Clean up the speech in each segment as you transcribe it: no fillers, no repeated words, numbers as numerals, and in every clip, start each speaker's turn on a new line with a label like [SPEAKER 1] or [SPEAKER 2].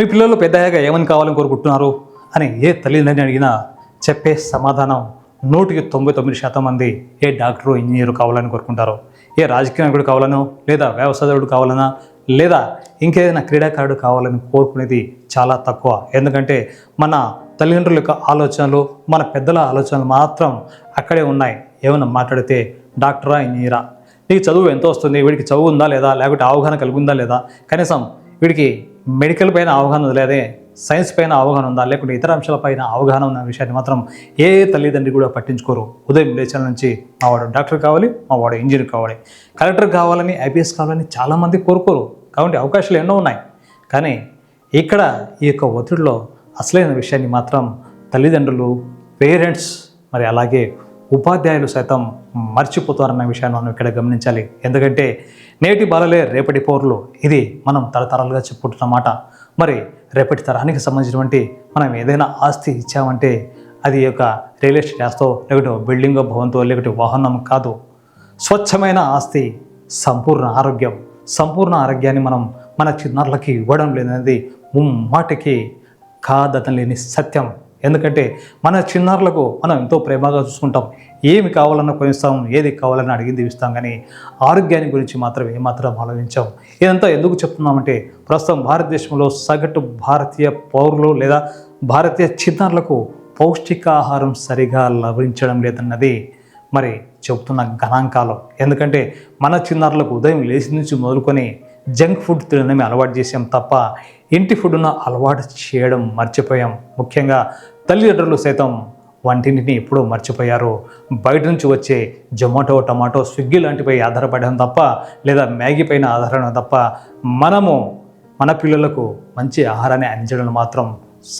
[SPEAKER 1] మీ పిల్లలు పెద్దయ్యాక ఏమని కావాలని కోరుకుంటున్నారు అని ఏ తల్లిదండ్రుని అడిగినా చెప్పే సమాధానం 99% మంది ఏ డాక్టరు ఇంజనీరు కావాలని కోరుకుంటారు, ఏ రాజకీయ నాయకుడు కావాలనో, లేదా వ్యవసాయకుడు కావాలన్నా, లేదా ఇంకేదైనా క్రీడాకారుడు కావాలని కోరుకునేది చాలా తక్కువ. ఎందుకంటే మన తల్లిదండ్రుల యొక్క ఆలోచనలు, మన పెద్దల ఆలోచనలు మాత్రం అక్కడే ఉన్నాయి. ఏమైనా మాట్లాడితే డాక్టరా, ఇంజనీరా, నీకు చదువు ఎంత వస్తుంది, వీడికి చదువు ఉందా లేదా, లేకపోతే అవగాహన కలిగి ఉందా లేదా, కనీసం వీడికి మెడికల్ పైన అవగాహన ఉందా లేదా, సైన్స్ పైన అవగాహన ఉందా, లేకుంటే ఇతర అంశాలపైన అవగాహన ఉన్న విషయాన్ని మాత్రం ఏ తల్లిదండ్రి కూడా పట్టించుకోరు. ఉదయం లేచిన నుంచి మావాడు డాక్టర్ కావాలి, మావాడు ఇంజనీర్ కావాలి, కలెక్టర్ కావాలని, ఐపీఎస్ కావాలని చాలామంది కోరుకోరు. కాబట్టి అవకాశాలు ఎన్నో ఉన్నాయి. కానీ ఇక్కడ ఈ యొక్క ఒత్తిడిలో అసలైన విషయాన్ని మాత్రం తల్లిదండ్రులు, పేరెంట్స్, మరి అలాగే ఉపాధ్యాయులు సైతం మర్చిపోతారన్న విషయాన్ని మనం ఇక్కడ గమనించాలి. ఎందుకంటే నేటి బాలలే రేపటి పౌరులు, ఇది మనం తరతరాలుగా చెప్పుకుంటున్న మాట. మరి రేపటి తరానికి సంబంధించినటువంటి మనం ఏదైనా ఆస్తి ఇచ్చామంటే అది యొక్క రియల్ ఎస్టేట్ ఆస్తో, లేకపోతే బిల్డింగో, భవంతో, లేకపోతే వాహనం కాదు. స్వచ్ఛమైన ఆస్తి సంపూర్ణ ఆరోగ్యం. సంపూర్ణ ఆరోగ్యాన్ని మనం మన చిన్నారులకి ఇవ్వడం లేదనేది ముమ్మాటికి కాదనలేని సత్యం. ఎందుకంటే మన చిన్నారులకు మనం ఎంతో ప్రేమగా చూసుకుంటాం, ఏమి కావాలన్నా కొనిస్తాం, ఏది కావాలన్నా అడిగింది ఇస్తాం, కానీ ఆరోగ్యాన్ని గురించి మాత్రం ఏమాత్రం ఆలోచించాం. ఇదంతా ఎందుకు చెప్తున్నామంటే ప్రస్తుతం భారతదేశంలో సగటు భారతీయ పౌరులు లేదా భారతీయ చిన్నారులకు పౌష్టికాహారం సరిగా లభించడం లేదన్నది మరి చెబుతున్న గణాంకాలు. ఎందుకంటే మన చిన్నారులకు ఉదయం లేచి నుంచి మొదలుకొని జంక్ ఫుడ్ తినడమే అలవాటు చేసాం తప్ప ఇంటి ఫుడ్ను అలవాటు చేయడం మర్చిపోయాం. ముఖ్యంగా తల్లిదండ్రులు సైతం వంటింటిని ఎప్పుడూ మర్చిపోయారు. బయట నుంచి వచ్చే జొమాటో, టమాటో, స్విగ్గీ లాంటిపై ఆధారపడడం తప్ప, లేదా మ్యాగీ పైన ఆధారపడడం తప్ప మనము మన పిల్లలకు మంచి ఆహారాన్ని అందించడం మాత్రం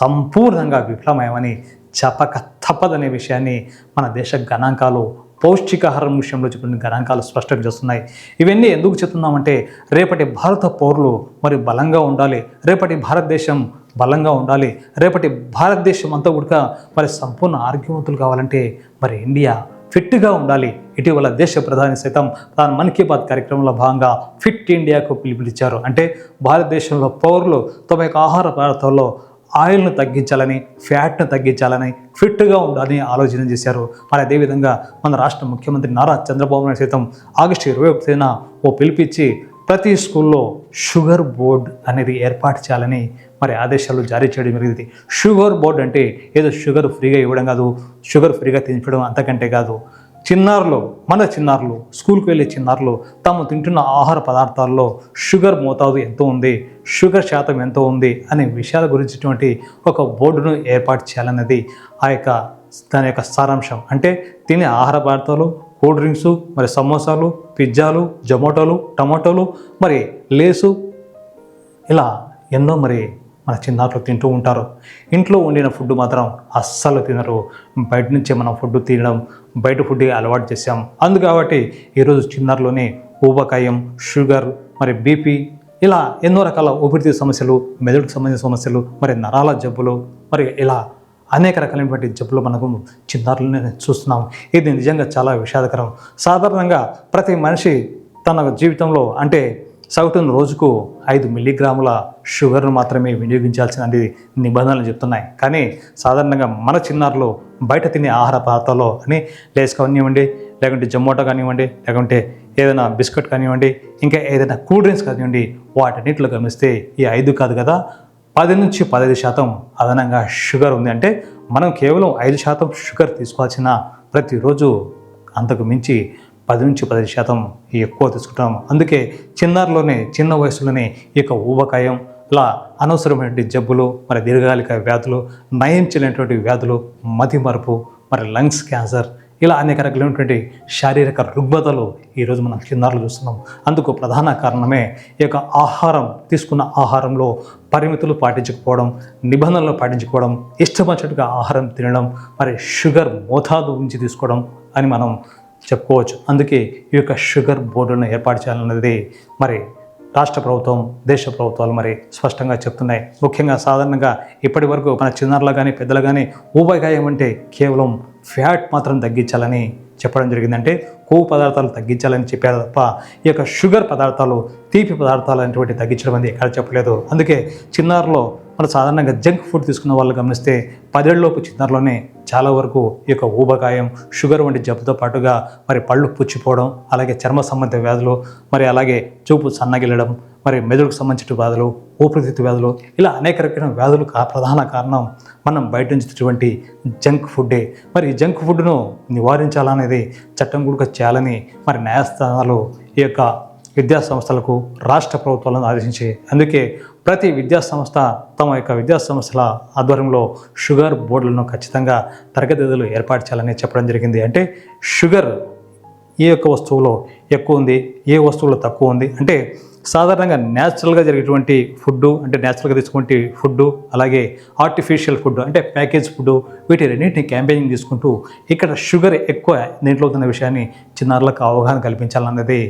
[SPEAKER 1] సంపూర్ణంగా విఫలమయమని చెప్పక తప్పదనే విషయాన్ని మన దేశ గణాంకాలు, పౌష్టికాహారం విషయంలో చెప్పిన గణాంకాలు స్పష్టంగా చేస్తున్నాయి. ఇవన్నీ ఎందుకు చెప్తున్నామంటే రేపటి భారత పౌరులు మరి బలంగా ఉండాలి, రేపటి భారతదేశం బలంగా ఉండాలి, రేపటి భారతదేశం అంతా కూడా మరి సంపూర్ణ ఆరోగ్యవంతులు కావాలంటే మరి ఇండియా ఫిట్గా ఉండాలి. ఇటీవల దేశ ప్రధాని సైతం తాను మన్ కీ బాత్ కార్యక్రమంలో భాగంగా ఫిట్ ఇండియాకు పిలుపునిచ్చారు. అంటే భారతదేశంలో పౌరులు తమ యొక్క ఆహార పదార్థాల్లో ఆయిల్ను తగ్గించాలని, ఫ్యాట్ను తగ్గించాలని, ఫిట్గా ఉండాలని ఆలోచన చేశారు. మరి అదేవిధంగా మన రాష్ట్ర ముఖ్యమంత్రి నారా చంద్రబాబు నాయుడు సైతం ఆగస్టు 21న ఓ పిలిపించి ప్రతి స్కూల్లో షుగర్ బోర్డ్ అనేది ఏర్పాటు చేయాలని మరి ఆదేశాలు జారీ చేయడం జరిగింది. షుగర్ బోర్డు అంటే ఏదో షుగర్ ఫ్రీగా ఇవ్వడం కాదు, షుగర్ ఫ్రీగా తినిపించడం అంతకంటే కాదు. చిన్నారులు, మన చిన్నారులు, స్కూల్కి వెళ్ళే చిన్నారులు తాము తింటున్న ఆహార పదార్థాల్లో షుగర్ మోతాదు ఎంత ఉంది, షుగర్ శాతం ఎంత ఉంది అనే విషయాల గురించినటువంటి ఒక బోర్డును ఏర్పాటు చేయాలన్నది దాని యొక్క సారాంశం. అంటే తినే ఆహార పదార్థాలు, కూల్ డ్రింక్స్, మరి సమోసాలు, పిజ్జాలు, జొమాటోలు, టమాటోలు, మరి లేసు, ఇలా ఎన్నో మరి మన చిన్నారులు తింటూ ఉంటారు. ఇంట్లో వండిన ఫుడ్ మాత్రం అస్సలు తినరు. బయట నుంచే మనం ఫుడ్ తినడం, బయట ఫుడ్ అలవాటు చేసాం. కాబట్టి ఈరోజు చిన్నారులోనే ఊబకాయం, షుగర్, మరి బీపీ, ఇలా ఎన్నో రకాల ఊపిరితిత్తుల సమస్యలు, మెదడుకు సంబంధించిన సమస్యలు, మరి నరాల జబ్బులు, మరి ఇలా అనేక రకాలైనటువంటి జబ్బులు మనకు చిన్నారులనే చూస్తున్నాం. ఇది నిజంగా చాలా విషాదకరం. సాధారణంగా ప్రతి మనిషి తన జీవితంలో అంటే సగటున రోజుకు 5 మిల్లీగ్రాముల షుగర్ను మాత్రమే వినియోగించాల్సిన నిబంధనలు చెప్తున్నాయి. కానీ సాధారణంగా మన చిన్నారులు బయట తినే ఆహార పదార్థాల్లో అని లేస్ కానివ్వండి, లేకుంటే జొమాటో కానివ్వండి, లేకుంటే ఏదైనా బిస్కెట్ కానివ్వండి, ఇంకా ఏదైనా కూల్ డ్రింక్స్ కానివ్వండి, వాటన్నిటిలో గమనిస్తే ఈ 5 కాదు కదా 10 నుంచి 15% అదనంగా షుగర్ ఉంది. అంటే మనం కేవలం 5% షుగర్ తీసుకోవాల్సిన ప్రతిరోజు అంతకు మించి 10 నుంచి 15% ఎక్కువ తీసుకుంటాం. అందుకే చిన్నారులోనే, చిన్న వయసులోనే ఈ యొక్క ఊబకాయం, ఇలా అనవసరమైనటువంటి జబ్బులు, మరి దీర్ఘకాలిక వ్యాధులు, నయం చేయలేనటువంటి వ్యాధులు, మతిమరుపు, మరి లంగ్స్ క్యాన్సర్, ఇలా అనేక రకాలైనటువంటి శారీరక రుగ్మతలు ఈరోజు మనం చిన్నారులు చూస్తున్నాం. అందుకు ప్రధాన కారణమే ఈ యొక్క ఆహారం, తీసుకున్న ఆహారంలో పరిమితులు పాటించకపోవడం, నిబంధనలు పాటించకపోవడం, ఇష్టమొచ్చినట్టుగా ఆహారం తినడం, మరి షుగర్ మోతాదు ఉంచి తీసుకోవడం అని మనం చెప్పుకోవచ్చు. అందుకే ఈ యొక్క షుగర్ బోర్డును ఏర్పాటు చేయాలన్నది మరి రాష్ట్ర ప్రభుత్వం, దేశ ప్రభుత్వాలు మరి స్పష్టంగా చెప్తున్నాయి. ముఖ్యంగా సాధారణంగా ఇప్పటి వరకు మన చిన్నారులు కానీ పెద్దలు కానీ ఊబకాయం అంటే కేవలం ఫ్యాట్ మాత్రం తగ్గించాలని చెప్పడం జరిగింది. అంటే కొవ్వు పదార్థాలు తగ్గించాలని చెప్పారు తప్ప ఈ యొక్క షుగర్ పదార్థాలు, తీపి పదార్థాలు అనేటువంటి తగ్గించడం అనేది ఎక్కడ చెప్పలేదు. అందుకే చిన్నారులో మన సాధారణంగా జంక్ ఫుడ్ తీసుకున్న వాళ్ళు గమనిస్తే 10 ఏళ్లలోపు చిన్నారులోనే చాలా వరకు ఈ యొక్క ఊబకాయం, షుగర్ వంటి జబ్బుతో పాటుగా మరి పళ్ళు పుచ్చిపోవడం, అలాగే చర్మ సంబంధిత వ్యాధులు, మరి అలాగే చూపు సన్నగిల్లడం, మరి మెదడుకు సంబంధించిన వ్యాధులు, ఊపిరితిత్తు వ్యాధులు, ఇలా అనేక రకమైన వ్యాధులు ప్రధాన కారణం మనం బయట నుంచి తెచ్చినటువంటి జంక్ ఫుడ్డే. మరి ఈ జంక్ ఫుడ్ను నివారించాలనేది చట్టం కూడా చేయాలని మరి న్యాయస్థానాలు ఈ యొక్క విద్యా సంస్థలకు, రాష్ట్ర ప్రభుత్వాలను ఆదేశించాయి. అందుకే ప్రతి విద్యా సంస్థ తమ యొక్క విద్యా సంస్థల ఆధ్వర్యంలో షుగర్ బోర్డులను ఖచ్చితంగా తరగతి గదులు ఏర్పాటు చేయాలని చెప్పడం జరిగింది. అంటే షుగర్ ఏ యొక్క వస్తువులో ఎక్కువ ఉంది, ఏ వస్తువులో తక్కువ ఉంది, అంటే సాధారణంగా న్యాచురల్గా జరిగేటువంటి ఫుడ్డు, అంటే న్యాచురల్గా తీసుకుంటే ఫుడ్డు, అలాగే ఆర్టిఫిషియల్ ఫుడ్ అంటే ప్యాకేజ్ ఫుడ్డు, వీటి రెండింటిని క్యాంపెయినింగ్ తీసుకుంటూ ఇక్కడ షుగర్ ఎక్కువ దీంట్లో అవుతున్న విషయాన్ని చిన్నారులకు అవగాహన కల్పించాలన్నది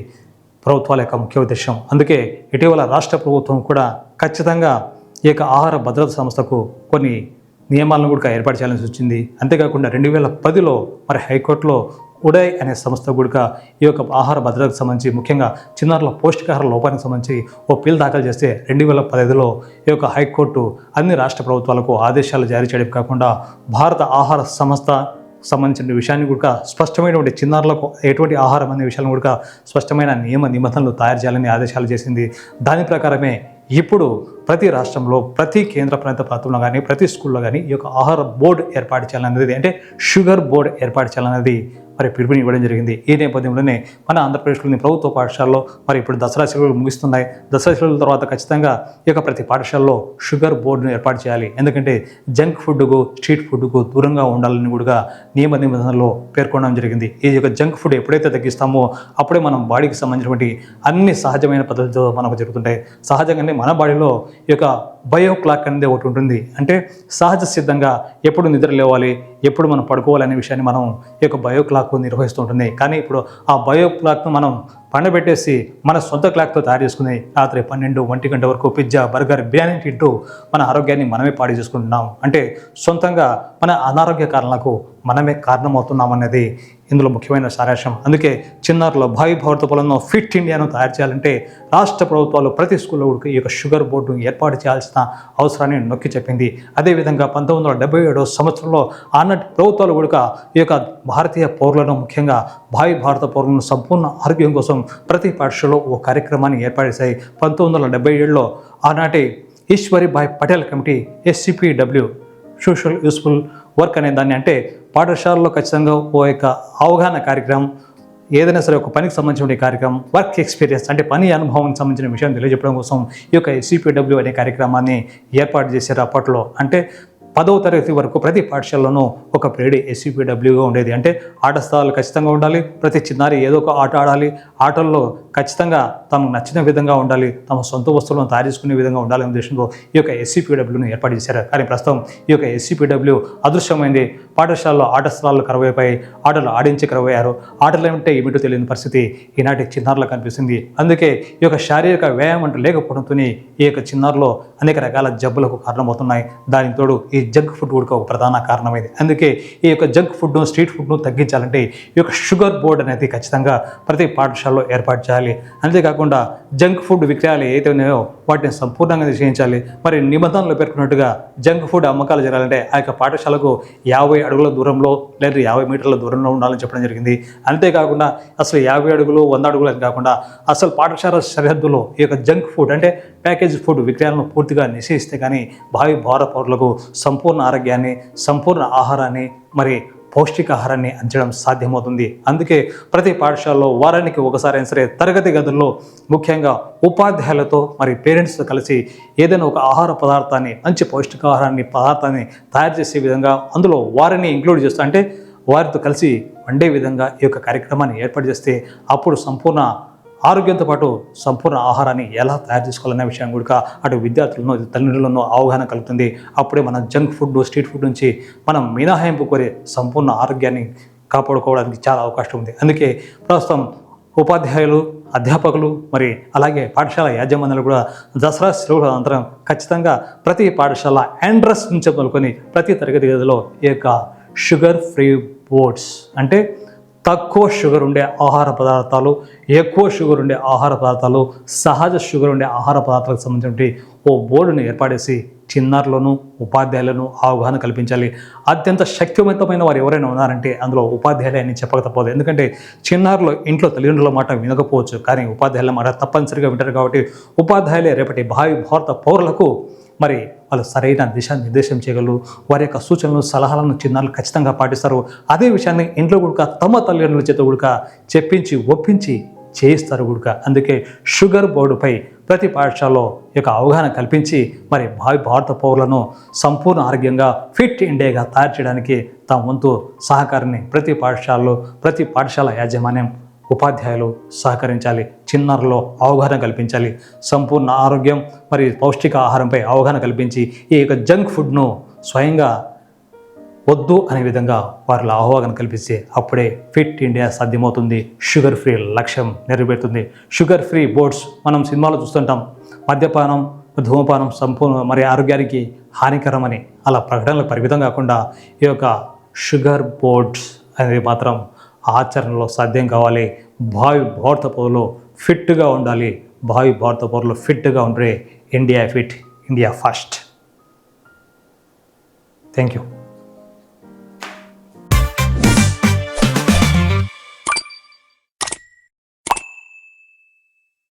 [SPEAKER 1] ప్రభుత్వాల యొక్క ముఖ్య ఉద్దేశం. అందుకే ఇటీవల రాష్ట్ర ప్రభుత్వం కూడా ఖచ్చితంగా ఈ యొక్క ఆహార భద్రతా సంస్థకు కొన్ని నియమాలను కూడా ఏర్పాటు చేయాలని సూచించింది. అంతేకాకుండా 2010లో మరి హైకోర్టులో ఉడయ్ అనే సంస్థ కూడా ఈ యొక్క ఆహార భద్రతకు సంబంధించి, ముఖ్యంగా చిన్నారుల పౌష్టికాహార లోపానికి సంబంధించి ఓ బిల్ దాఖలు చేస్తే 2015లో ఈ యొక్క హైకోర్టు అన్ని రాష్ట్ర ప్రభుత్వాలకు ఆదేశాలు జారీ చేయడం కాకుండా భారత ఆహార సంస్థ సంబంధించిన విషయాన్ని కూడా స్పష్టమైనటువంటి చిన్నారులకు ఎటువంటి ఆహారం అనే విషయాలను కూడా స్పష్టమైన నిబంధనలు తయారు చేయాలని ఆదేశాలు చేసింది. దాని ప్రకారమే ఇప్పుడు ప్రతి రాష్ట్రంలో, ప్రతి కేంద్ర ప్రాంత ప్రాంతంలో కానీ, ప్రతి స్కూల్లో కానీ ఈ యొక్క ఆహార బోర్డు ఏర్పాటు చేయాలనేది, అంటే షుగర్ బోర్డు ఏర్పాటు చేయాలనేది మరి పిలుపుని ఇవ్వడం జరిగింది. ఈ నేపథ్యంలోనే మన ఆంధ్రప్రదేశ్లోని ప్రభుత్వ పాఠశాలలో మరి ఇప్పుడు దసరా సెలవులు ముగుస్తున్నాయి. దసరా సెలవుల తర్వాత ఖచ్చితంగా ఈ యొక్క ప్రతి పాఠశాలలో షుగర్ బోర్డును ఏర్పాటు చేయాలి. ఎందుకంటే జంక్ ఫుడ్కు, స్ట్రీట్ ఫుడ్కు దూరంగా ఉండాలని కూడా నిబంధనల్లో పేర్కొనడం జరిగింది. ఈ యొక్క జంక్ ఫుడ్ ఎప్పుడైతే తగ్గిస్తామో అప్పుడే మనం బాడీకి సంబంధించినటువంటి అన్ని సహజమైన పద్ధతులతో మనకు జరుగుతుంటాయి. సహజంగానే మన బాడీలో ఈ యొక్క బయో క్లాక్ అనేది ఒకటి ఉంటుంది. అంటే సహజ సిద్ధంగా ఎప్పుడు నిద్ర లేవాలి, ఎప్పుడు మనం పడుకోవాలి అనే విషయాన్ని మనం ఈ యొక్క బయో క్లాక్ నిర్వహిస్తూ ఉంటుంది. కానీ ఇప్పుడు ఆ బయో క్లాక్ను మనం పండబెట్టేసి మన సొంత క్లాక్తో తయారు చేసుకుని రాత్రి 12, 1 గంట వరకు పిజ్జా, బర్గర్, బిర్యానీ తింటూ మన ఆరోగ్యాన్ని మనమే పాడు చేసుకుంటున్నాం. అంటే సొంతంగా మన అనారోగ్య కారణాలకు మనమే కారణమవుతున్నామనేది ఇందులో ముఖ్యమైన సారాంశం. అందుకే చిన్నారుల భావి భారత పొలంలో ఫిట్ ఇండియాను తయారు చేయాలంటే రాష్ట్ర ప్రభుత్వాలు ప్రతి స్కూల్లో ఈ యొక్క షుగర్ బోర్డును ఏర్పాటు చేయాల్సిన అవసరాన్ని నొక్కి చెప్పింది. అదేవిధంగా 1977 సంవత్సరంలో ఆనాటి ప్రభుత్వాలు కూడా ఈ యొక్క భారతీయ పౌరులను, ముఖ్యంగా భావి భారత పౌరులను సంపూర్ణ ఆరోగ్యం కోసం ప్రతి పాఠశాలలో ఓ కార్యక్రమాన్ని ఏర్పాటు చేశాయి. 1977లో ఆనాటి Ishwaribhai Patel committee SCPW social useful work అనే దాన్ని, అంటే పాఠశాలలో ఖచ్చితంగా ఓ యొక్క అవగాహన కార్యక్రమం, ఏదైనా సరే ఒక పనికి సంబంధించిన కార్యక్రమం, వర్క్ ఎక్స్పీరియన్స్ అంటే పని అనుభవం సంబంధించిన విషయం తెలియజెప్పడం కోసం ఈ యొక్క SCPW అనే కార్యక్రమాన్ని ఏర్పాటు చేశారు. అప్పట్లో అంటే 10వ తరగతి వరకు ప్రతి పాఠశాలలోనూ ఒక పీరియడ్ SCPWగా ఉండేది. అంటే ఆట స్థలాలు ఖచ్చితంగా ఉండాలి, ప్రతి చిన్నారి ఏదో ఒక ఆట ఆడాలి, ఆటల్లో ఖచ్చితంగా తమకు నచ్చిన విధంగా ఉండాలి, తమ సొంత వస్తువులను తయారు చేసుకునే విధంగా ఉండాలనే ఉద్దేశంతో ఈ యొక్క SCPWను ఏర్పాటు చేశారు. కానీ ప్రస్తుతం ఈ యొక్క SCPW అదృశ్యమైంది. పాఠశాలలో ఆట స్థలాలు కరువైపోయి, ఆటలు ఆడించి కరువయ్యారు. ఆటలు ఏమంటే ఏమిటో తెలియని పరిస్థితి ఈనాటి చిన్నారులకు కనిపిస్తుంది. అందుకే ఈ యొక్క శారీరక వ్యాయామం అంటూ లేకపోవడంతో ఈ యొక్క చిన్నారులో అనేక రకాల జబ్బులకు కారణమవుతున్నాయి. దానికి తోడు ఈ జంక్ ఫుడ్ కూడా ఒక ప్రధాన కారణమైంది. అందుకే ఈ యొక్క జంక్ ఫుడ్ను, స్ట్రీట్ ఫుడ్ను తగ్గించాలంటే ఈ యొక్క షుగర్ బోర్డు అనేది ఖచ్చితంగా ప్రతి పాఠశాలలో ఏర్పాటు చేయాలి. అంతేకాకుండా జంక్ ఫుడ్ విక్రయాలు ఏదైతే ఉన్నాయో వాటిని సంపూర్ణంగా నిషేధించాలి. మరి నిబంధనలు పేర్కొన్నట్టుగా జంక్ ఫుడ్ అమ్మకాలు జరగాలంటే ఆ యొక్క పాఠశాలకు 50 అడుగుల దూరంలో లేదా 50 మీటర్ల దూరంలో ఉండాలని చెప్పడం జరిగింది. అంతేకాకుండా అసలు 50 అడుగులు, 100 అడుగులు అని కాకుండా అసలు పాఠశాల సరిహద్దులో ఈ యొక్క జంక్ ఫుడ్ అంటే ప్యాకేజ్ ఫుడ్ విక్రయాలను పూర్తిగా నిషేధిస్తే కానీ భావి భారత పౌరులకు సంపూర్ణ ఆరోగ్యాన్ని, సంపూర్ణ ఆహారాన్ని, మరి పౌష్టికాహారాన్ని అందించడం సాధ్యమవుతుంది. అందుకే ప్రతి పాఠశాలలో వారానికి ఒకసారి అయినా సరే తరగతి గదుల్లో ముఖ్యంగా ఉపాధ్యాయులతో మరి పేరెంట్స్తో కలిసి ఏదైనా ఒక ఆహార పదార్థాన్ని, మంచి పౌష్టికాహారాన్ని పదార్థాన్ని తయారు చేసే విధంగా అందులో వారిని ఇంక్లూడ్ చేస్తూ, అంటే వారితో కలిసి వండే విధంగా ఈ యొక్క కార్యక్రమాన్ని ఏర్పాటు చేస్తే అప్పుడు సంపూర్ణ ఆరోగ్యంతో పాటు సంపూర్ణ ఆహారాన్ని ఎలా తయారు చేసుకోవాలనే విషయం కూడా అటు విద్యార్థులను, తల్లిదండ్రులను అవగాహన కలుగుతుంది. అప్పుడే మనం జంక్ ఫుడ్, స్ట్రీట్ ఫుడ్ నుంచి మనం మినహాయింపు కోరే సంపూర్ణ ఆరోగ్యాన్ని కాపాడుకోవడానికి చాలా అవకాశం ఉంది. అందుకే ప్రస్తుతం ఉపాధ్యాయులు, అధ్యాపకులు, మరి అలాగే పాఠశాల యాజమాన్యాలు కూడా దసరా సెలవుల అనంతరం ఖచ్చితంగా ప్రతి పాఠశాల ఎండ్రస్ నుంచి మొదలుకొని ప్రతి తరగతి గదిలో ఈ యొక్క షుగర్ ఫ్రీ బోర్డ్స్, అంటే తక్కువ షుగర్ ఉండే ఆహార పదార్థాలు, ఎక్కువ షుగర్ ఉండే ఆహార పదార్థాలు, సహజ షుగర్ ఉండే ఆహార పదార్థాలకు సంబంధించిన ఓ బోర్డును ఏర్పాటేసి చిన్నారులను ఉపాధ్యాయులను అవగాహన కల్పించాలి. అత్యంత శక్తివంతమైన వారు ఎవరైనా ఉన్నారంటే అందులో ఉపాధ్యాయులే అని చెప్పక తప్పదు. ఎందుకంటే చిన్నారులు ఇంట్లో తల్లిదండ్రుల మాట వినకపోవచ్చు, కానీ ఉపాధ్యాయుల మాట తప్పనిసరిగా వింటారు. కాబట్టి ఉపాధ్యాయులే రేపటి భావి భారత పౌరులకు మరి వాళ్ళు సరైన దిశానిర్దేశం చేయగలరు. వారి యొక్క సూచనలు సలహాలను చిన్నారులు ఖచ్చితంగా పాటిస్తారు. అదే విషయాన్ని ఇంట్లో కూడా తమ తల్లిదండ్రుల చేత కూడా చెప్పించి ఒప్పించి చేయిస్తారు కూడా. అందుకే షుగర్ బోర్డుపై ప్రతి పాఠశాలలో ఈ యొక్క అవగాహన కల్పించి మరి భావి భారత పౌరులను సంపూర్ణ ఆరోగ్యంగా ఫిట్ ఇండియాగా తయారు చేయడానికి తమ వంతు సహకారాన్ని ప్రతి పాఠశాల యాజమాన్యం ఉపాధ్యాయులు సహకరించాలి. చిన్నారుల్లో అవగాహన కల్పించాలి. సంపూర్ణ ఆరోగ్యం మరియు పౌష్టిక ఆహారంపై అవగాహన కల్పించి ఈ యొక్క జంక్ ఫుడ్ను స్వయంగా వద్దు అనే విధంగా వారిలో అవగాహన కల్పిస్తే అప్పుడే ఫిట్ ఇండియా సాధ్యమవుతుంది. షుగర్ ఫ్రీ లక్ష్యం నెరవేరుతుంది. షుగర్ ఫ్రీ బోర్డ్స్ మనం సినిమాలో చూస్తుంటాం. మద్యపానం ధూమపానం సంపూర్ణ మరి ఆరోగ్యానికి హానికరమని అలా ప్రకటనలకు పరిమితం కాకుండా ఈ యొక్క షుగర్ బోర్డ్స్ అనేది మాత్రం ఆచరణలో సాధ్యం కావాలి. భావి భారత పౌరులు ఫిట్గా ఉండాలి. భావి భారత పౌరులు ఫిట్గా ఉంటే India fit, India first. Thank you.